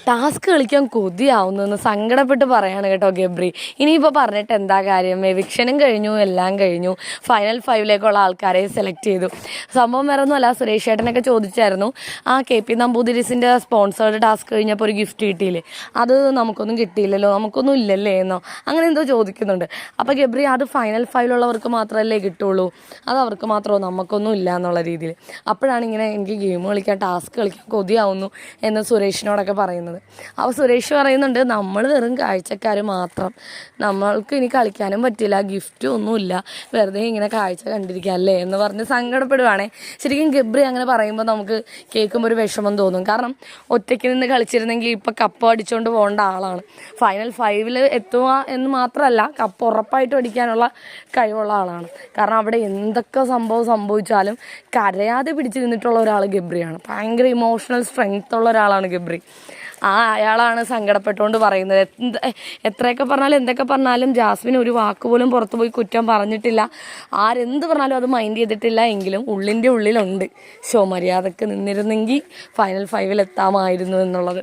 Task കളിക്കാൻ കൊതിയാവുന്നെന്ന് സങ്കടപ്പെട്ട് പറയാണ് കേട്ടോ ഗബ്രി. ഇനിയിപ്പോൾ പറഞ്ഞിട്ട് എന്താ കാര്യം? എവിക്ഷനും കഴിഞ്ഞു, എല്ലാം കഴിഞ്ഞു. ഫൈനൽ 5ലേക്കുള്ള ആൾക്കാരെ സെലക്ട് ചെയ്തു. സംഭവം വേറെ ഒന്നുമല്ല, സുരേഷ് ചേട്ടനൊക്കെ ചോദിച്ചായിരുന്നു, KP നമ്പൂതിരിസിൻ്റെ സ്പോൺസേർഡ് ടാസ്ക് കഴിഞ്ഞപ്പോൾ ഒരു ഗിഫ്റ്റ് കിട്ടിയില്ലേ, അത് നമുക്കൊന്നും കിട്ടിയില്ലല്ലോ, നമുക്കൊന്നും ഇല്ലല്ലേ എന്നോ അങ്ങനെ എന്തോ ചോദിക്കുന്നുണ്ട്. അപ്പോൾ ഗബ്രി അത് ഫൈനൽ 5ലുള്ളവർക്ക് മാത്രമല്ലേ കിട്ടുള്ളൂ, അത് അവർക്ക് മാത്രമോ നമുക്കൊന്നും ഇല്ല എന്നുള്ള രീതിയിൽ. അപ്പോഴാണ് ഇങ്ങനെ എനിക്ക് ഗെയിം കളിക്കാൻ, ടാസ്ക് കളിക്കാൻ കൊതിയാവുന്നു എന്ന് സുരേഷിനോടൊക്കെ പറയുന്നത്. അപ്പോൾ സുരേഷ് പറയുന്നുണ്ട്, നമ്മൾ വെറും കാഴ്ചക്കാർ മാത്രം, നമ്മൾക്ക് ഇനി കളിക്കാനും പറ്റില്ല, ഗിഫ്റ്റും ഒന്നുമില്ല, വെറുതെ ഇങ്ങനെ കാഴ്ച കണ്ടിരിക്കുക അല്ലേ എന്ന് പറഞ്ഞ് സങ്കടപ്പെടുവാണേ. ശരിക്കും ഗബ്രി അങ്ങനെ പറയുമ്പോൾ നമുക്ക് കേൾക്കുമ്പോൾ ഒരു വിഷമം തോന്നും. കാരണം ഒറ്റയ്ക്ക് നിന്ന് കളിച്ചിരുന്നെങ്കിൽ ഇപ്പോൾ കപ്പ് അടിച്ചുകൊണ്ട് പോകേണ്ട ആളാണ്. ഫൈനൽ 5ൽ എത്തുക എന്ന് മാത്രമല്ല, കപ്പ് ഉറപ്പായിട്ടും അടിക്കാനുള്ള കഴിവുള്ള ആളാണ്. കാരണം അവിടെ എന്തൊക്കെ സംഭവിച്ചാലും കരയാതെ പിടിച്ച് നിന്നിട്ടുള്ള ഒരാൾ ഗബ്രിയാണ്. ഭയങ്കര ഇമോഷണൽ സ്ട്രെങ്ത് ഉള്ള ഒരാളാണ് ഗബ്രി. അയാളാണ് സങ്കടപ്പെട്ടുകൊണ്ട് പറയുന്നത്. എത്രയൊക്കെ പറഞ്ഞാലും എന്തൊക്കെ പറഞ്ഞാലും ജാസ്മിൻ ഒരു വാക്കുപോലും പുറത്തു പോയി കുറ്റം പറഞ്ഞിട്ടില്ല. ആരെന്ത് പറഞ്ഞാലും അത് മൈൻഡ് ചെയ്തിട്ടില്ല. എങ്കിലും ഉള്ളിൻ്റെ ഉള്ളിലുണ്ട്, മര്യാദക്ക് നിന്നിരുന്നെങ്കിൽ ഫൈനൽ 5ൽ എത്താമായിരുന്നു എന്നുള്ളത്.